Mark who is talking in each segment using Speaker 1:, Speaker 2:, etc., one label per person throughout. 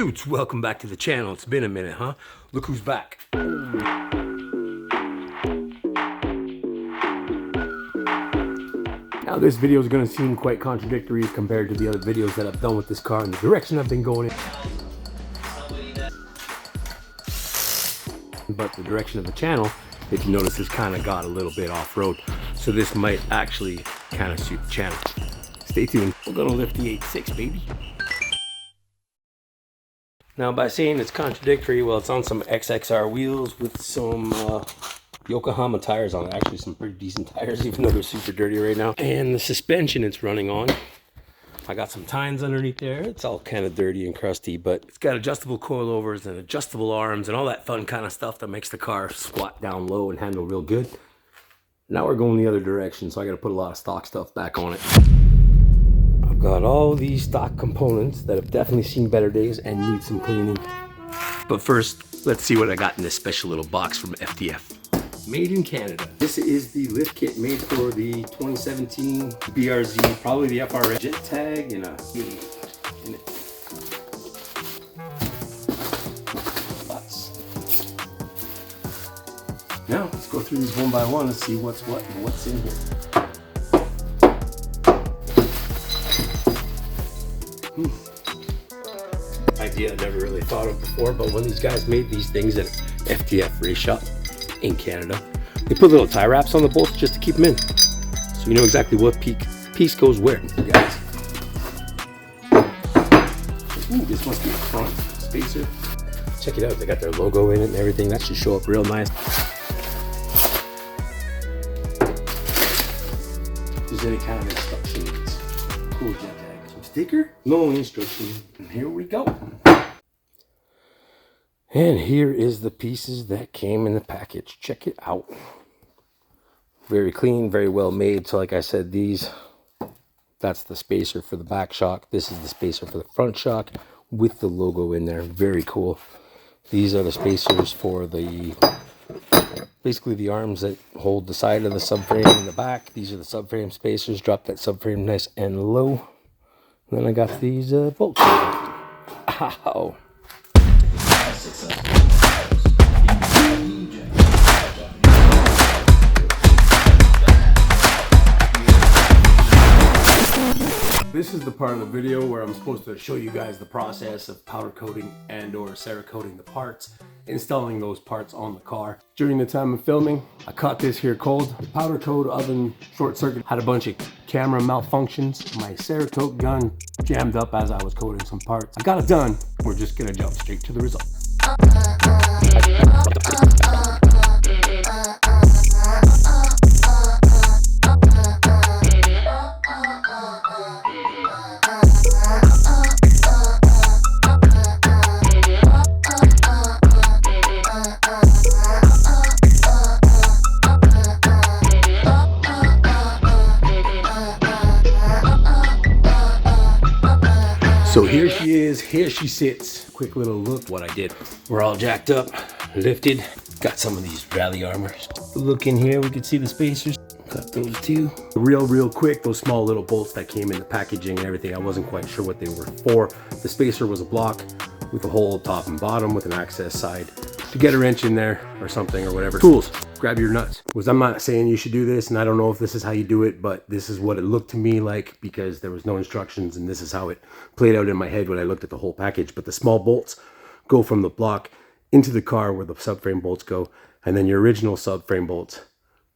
Speaker 1: Dudes, welcome back to the channel. It's been a minute, huh? Look who's back. Now this video is going to seem quite contradictory compared to the other videos that I've done with this car and the direction I've been going in. But the direction of the channel, if you notice, has kind of got a little bit off-road. So this might actually kind of suit the channel. Stay tuned. We're going to lift the 86, baby. Now by saying it's contradictory, well, it's on some XXR wheels with some Yokohama tires on it. Actually some pretty decent tires, even though they're super dirty right now. And the suspension it's running on, I got some tines underneath there. It's all kind of dirty and crusty, but it's got adjustable coilovers and adjustable arms and all that fun kind of stuff that makes the car squat down low and handle real good. Now we're going the other direction, so I got to put a lot of stock stuff back on it. I've got all these stock components that have definitely seen better days and need some cleaning. But first, let's see what I got in this special little box from FDF. Made in Canada. This is the lift kit made for the 2017 BRZ, probably the FRS jet tag and a in it. Lots. Now let's go through these one by one and see what's what and what's in here. Idea I never really thought of before, but when these guys made these things at FDF Race Shop in Canada, they put little tie wraps on the bolts just to keep them in, so you know exactly what piece goes where, guys. Ooh, this must be a front spacer. Check it out, they got their logo in it and everything. That should show up real nice. If there's any kind of instructions, cool jet tag, some sticker, no instruction, and here we go. And here is the pieces that came in the package. Check it out. Very clean, very well made. So like I said, that's the spacer for the back shock. This is the spacer for the front shock with the logo in there. Very cool. These are the spacers for basically the arms that hold the side of the subframe in the back. These are the subframe spacers. Drop that subframe nice and low. And then I got these bolts. Ow. This is the part of the video where I'm supposed to show you guys the process of powder coating and or Cerakoting the parts, installing those parts on the car. During the time of filming, I caught this here cold. The powder coat oven short circuit had a bunch of camera malfunctions. My Cerakote gun jammed up as I was coating some parts. I got it done. We're just gonna jump straight to the results. So here she is, here she sits. Quick little look what I did. We're all jacked up, lifted. Got some of these rally armors. Look in here, we can see the spacers. Got those too. Real quick, those small little bolts that came in the packaging and everything, I wasn't quite sure what they were for. The spacer was a block with a hole top and bottom with an access side to get a wrench in there or something or whatever. Tools, grab your nuts. I'm not saying you should do this, and I don't know if this is how you do it, but this is what it looked to me like because there was no instructions, and this is how it played out in my head when I looked at the whole package. But the small bolts go from the block into the car where the subframe bolts go, and then your original subframe bolts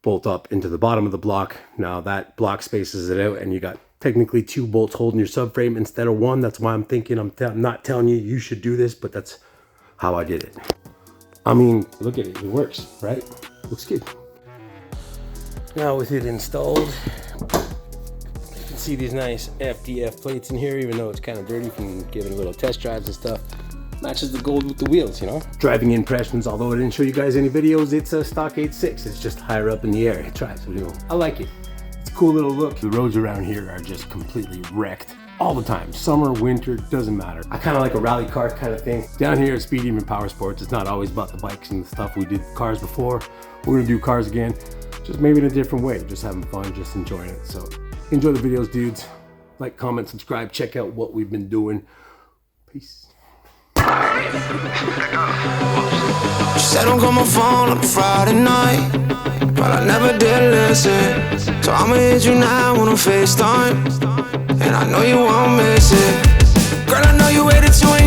Speaker 1: bolt up into the bottom of the block. Now that block spaces it out, and you got technically two bolts holding your subframe instead of one. That's why I'm thinking, I'm not telling you you should do this, but that's how I did it. I mean, look at it, it works, right? Looks good. Now with it installed, you can see these nice FDF plates in here, even though it's kind of dirty from giving little test drives and stuff. Matches the gold with the wheels, you know? Driving impressions, although I didn't show you guys any videos, it's a stock 86. It's just higher up in the air. It drives, you know. I like it. It's a cool little look. The roads around here are just completely wrecked all the time. Summer, winter, doesn't matter. I kind of like a rally car kind of thing. Down here at Speed Demon Power Sports, it's not always about the bikes and the stuff. We did cars before. We're gonna do cars again, just maybe in a different way. Just having fun, just enjoying it. So enjoy the videos, dudes. Like, comment, subscribe, check out what we've been doing. Peace.
Speaker 2: She said don't call my phone on a Friday night, but I never did listen. So I'ma hit you now on a FaceTime, and I know you won't miss it. Girl, I know you waited too